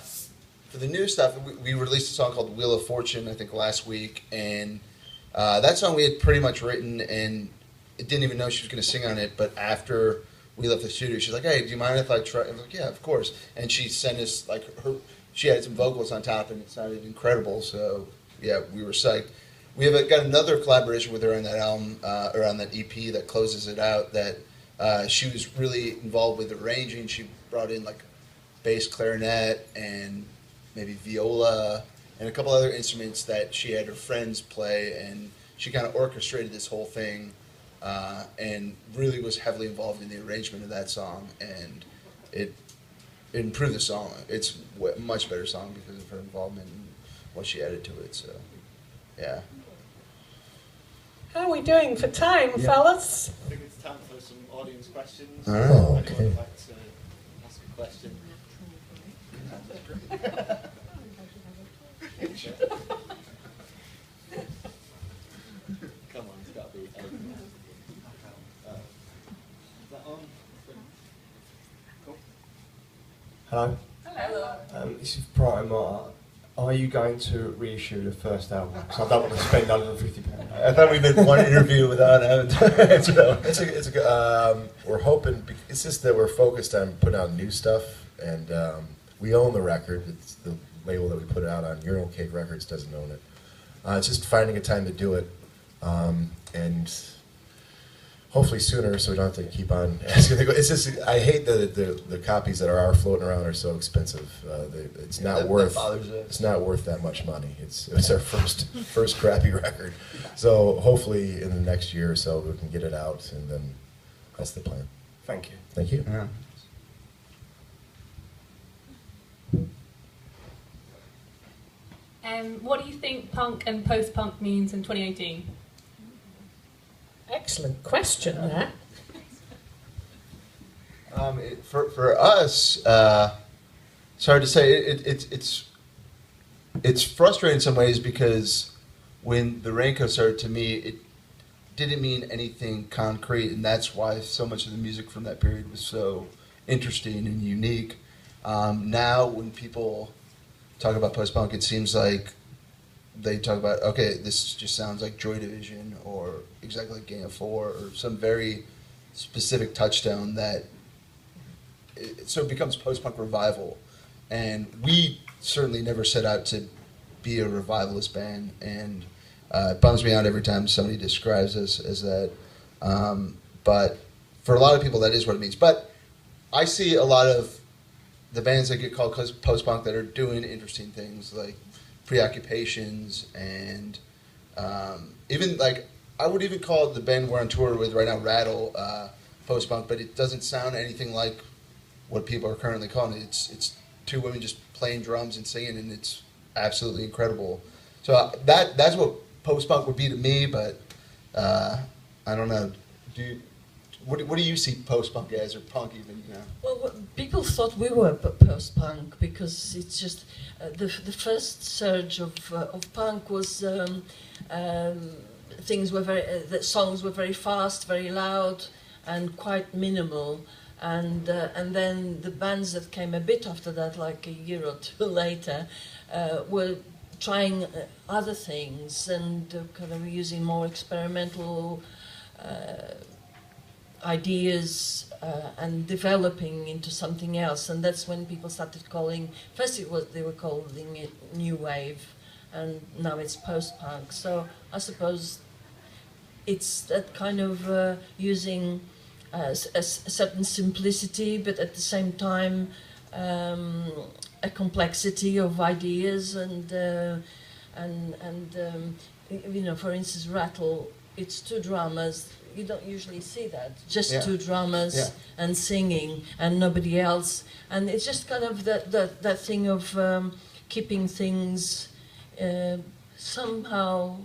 Speaker 5: new stuff, we released a song called Wheel of Fortune, I think, last week, and that song we had pretty much written, and didn't even know she was going to sing on it. But after we left the studio, she's like, "Hey, do you mind if I try?" I was like, "Yeah, of course." And she sent us she added some vocals on top, and it sounded incredible. So yeah, we were psyched. We have got another collaboration with her on that album, or on that EP that closes it out, that she was really involved with arranging. She brought in bass clarinet and maybe viola and a couple other instruments that she had her friends play, and she kind of orchestrated this whole thing and really was heavily involved in the arrangement of that song, and it improved the song. It's a much better song because of her involvement and what she added to it, so yeah.
Speaker 3: How are we doing for time, fellas?
Speaker 8: I think it's time for some audience questions.
Speaker 5: All right.
Speaker 6: Oh,
Speaker 8: If
Speaker 6: okay.
Speaker 8: anyone would like to ask a question. Come on, it's got to be. Is that on? Cool.
Speaker 9: Hello.
Speaker 2: Hello.
Speaker 9: This is Protomartyr. Are you going to reissue the first album? Because I don't want to spend £150.
Speaker 6: I thought we did one interview without having to answer that one. It's a good, we're hoping, it's just that we're focused on putting out new stuff, and we own the record. It's the label that we put it out on. Urinal Cake Records doesn't own it. It's just finding a time to do it, and hopefully sooner, so we don't have to keep on asking. It's just I hate the copies that are floating around are so expensive. It's not worth. It's not worth that much money. It's our first crappy record. So hopefully in the next year or so we can get it out, and then that's the plan.
Speaker 9: Thank you.
Speaker 6: Thank you.
Speaker 5: Yeah.
Speaker 10: What do you think punk and post-punk means in 2018?
Speaker 3: Excellent question there.
Speaker 5: For us, it's hard to say. It's frustrating in some ways because when the Raincoats started, to me, it didn't mean anything concrete, and that's why so much of the music from that period was so interesting and unique. Now, when people talk about post-punk, it seems like they talk about, okay, this just sounds like Joy Division or exactly like Gang of Four or some very specific touchstone that, so it becomes post-punk revival. And we certainly never set out to be a revivalist band, and it bums me out every time somebody describes us as that. But for a lot of people, that is what it means. But I see a lot of the bands that get called post-punk that are doing interesting things like Preoccupations and even like, I would even call the band we're on tour with right now, Rattle, post-punk, but it doesn't sound anything like what people are currently calling it. It's two women just playing drums and singing, and it's absolutely incredible. So that's what post-punk would be to me, but I don't know. What do you see post-punk as, or punk even? You know?
Speaker 2: Well, people thought we were post-punk because it's just the first surge of punk was things were the songs were very fast, very loud, and quite minimal. And then the bands that came a bit after that, like a year or two later, were trying other things and kind of using more experimental ideas and developing into something else. And that's when people started calling, first they were calling it new wave, and now it's post-punk. So I suppose it's that kind of using a certain simplicity, but at the same time a complexity of ideas, and you know, for instance, Rattle, it's two drummers. You don't usually see that, just two drummers and singing and nobody else, and it's just kind of that thing of keeping things somehow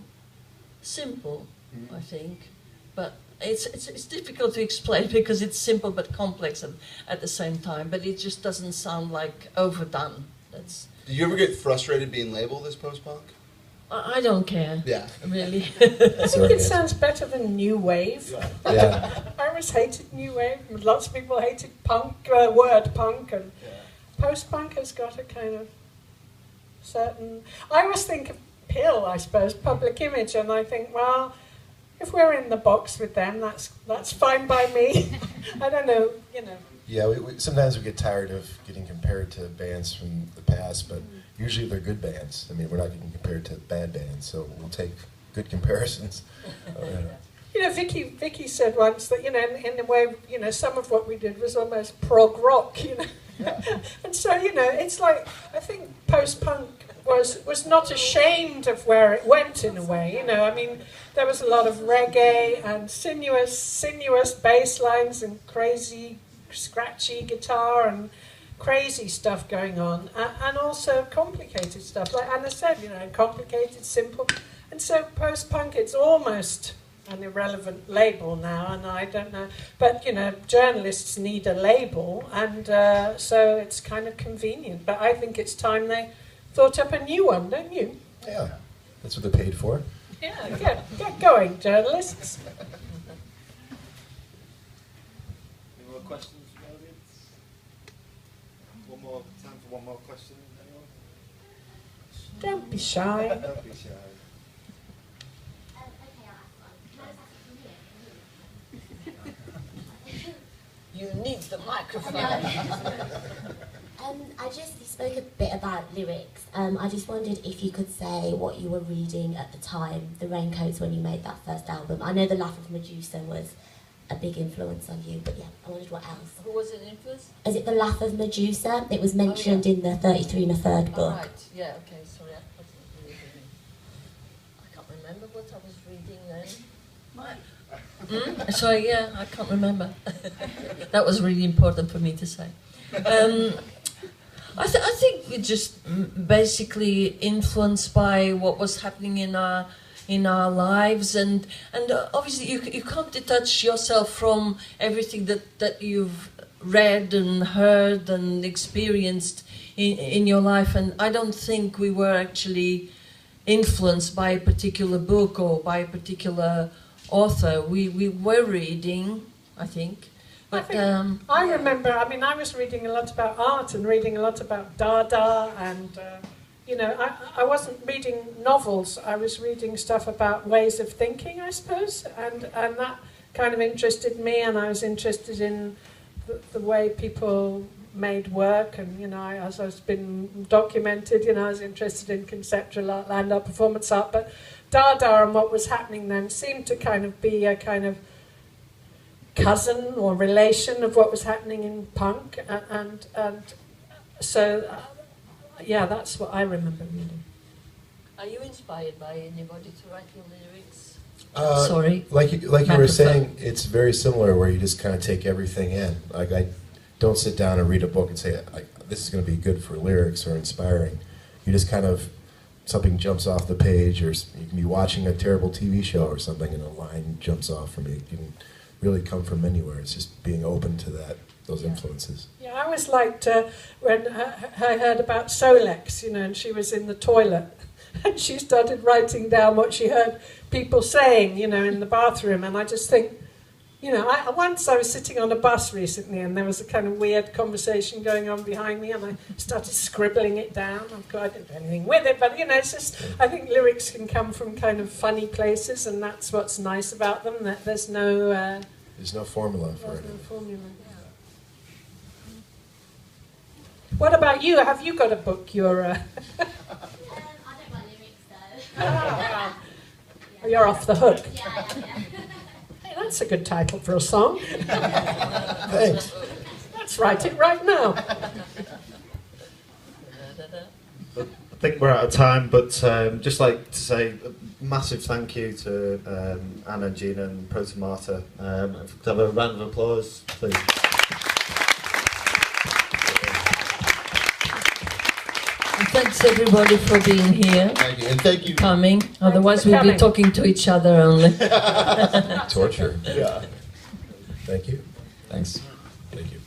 Speaker 2: simple, I think, but it's difficult to explain because it's simple but complex at the same time, but it just doesn't sound like overdone.
Speaker 5: Do you ever get frustrated being labeled as post-punk?
Speaker 2: I don't care.
Speaker 5: Yeah.
Speaker 2: Really.
Speaker 3: I think it sounds better than new wave.
Speaker 6: Yeah.
Speaker 3: I always hated new wave. Lots of people hated punk, word punk, and post-punk has got a kind of certain... I always think of PIL, I suppose, Public Image, and I think, well, if we're in the box with them, that's fine by me. I don't know, you know.
Speaker 6: Yeah, sometimes we get tired of getting compared to bands from the past, but usually they're good bands. I mean, we're not getting compared to bad bands, so we'll take good comparisons.
Speaker 3: You know, Vicky said once that, you know, in a way, you know, some of what we did was almost prog rock, you know. Yeah. And so, you know, it's like, I think post-punk was not ashamed of where it went in a way, you know. I mean, there was a lot of reggae and sinuous bass lines and crazy scratchy guitar and crazy stuff going on, and also complicated stuff, like Anna said, you know, complicated, simple. And so post-punk, it's almost an irrelevant label now, and I don't know, but you know, journalists need a label, and so it's kind of convenient, but I think it's time they thought up a new one, don't you?
Speaker 6: Yeah, that's what they're paid for.
Speaker 3: Yeah, get going, journalists.
Speaker 8: Any more questions from the audience? Time for one more question, anyone?
Speaker 3: Don't be shy.
Speaker 8: Don't be shy.
Speaker 2: You need the microphone.
Speaker 11: You spoke a bit about lyrics. I just wondered if you could say what you were reading at the time, the Raincoats, when you made that first album. I know The Laugh of Medusa was a big influence on you. But yeah, I wondered what else.
Speaker 2: Who was an influence?
Speaker 11: Is it The Laugh of Medusa? It was mentioned in the 33 1/3 book.
Speaker 2: Right, yeah, okay, sorry, I wasn't reading. I can't remember what I was reading then. Sorry, yeah, I can't remember. That was really important for me to say. I think we're just basically influenced by what was happening in our lives, and obviously you can't detach yourself from everything that you've read and heard and experienced in your life. And I don't think we were actually influenced by a particular book or by a particular author. We were reading, I think. But
Speaker 3: I remember, I mean, I was reading a lot about art and reading a lot about Dada, and, you know, I wasn't reading novels, I was reading stuff about ways of thinking, I suppose, and that kind of interested me, and I was interested in the way people made work, and, you know, as I've been documented, you know, I was interested in conceptual art, land art, performance art, but Dada and what was happening then seemed to kind of be a kind of cousin or relation of what was happening in punk, and so yeah, that's what I remember reading.
Speaker 2: are you inspired by anybody to write your lyrics?
Speaker 6: Sorry. Like you were saying, it's very similar where you just kind of take everything in. Like I don't sit down and read a book and say, this is going to be good for lyrics or inspiring. You just kind of, something jumps off the page, or you can be watching a terrible TV show or something and a line jumps off from it. You can really come from anywhere. It's just being open to those influences.
Speaker 3: Yeah, I always liked when I heard about Solex, you know, and she was in the toilet and she started writing down what she heard people saying, you know, in the bathroom, and I just think, you know, once I was sitting on a bus recently and there was a kind of weird conversation going on behind me, and I started scribbling it down. I didn't do anything with it, but, you know, it's just, I think lyrics can come from kind of funny places, and that's what's nice about them, that there's no
Speaker 6: formula for it.
Speaker 3: No formula. What about you? Have you got a book you're...
Speaker 11: I don't write lyrics, though.
Speaker 3: You're off the hook.
Speaker 11: Yeah.
Speaker 3: Hey, that's a good title for a song.
Speaker 6: Thanks.
Speaker 3: Let's write it right now.
Speaker 1: I think we're out of time, but just like to say a massive thank you to Anna, Gina and Protomartyr. Have a round of applause, please.
Speaker 2: And thanks everybody for being here.
Speaker 5: Thank you. And thank you.
Speaker 2: Coming. Otherwise we'll be talking to each other only.
Speaker 6: Torture.
Speaker 5: Yeah.
Speaker 6: Thank you.
Speaker 4: Thanks.
Speaker 6: Thank you.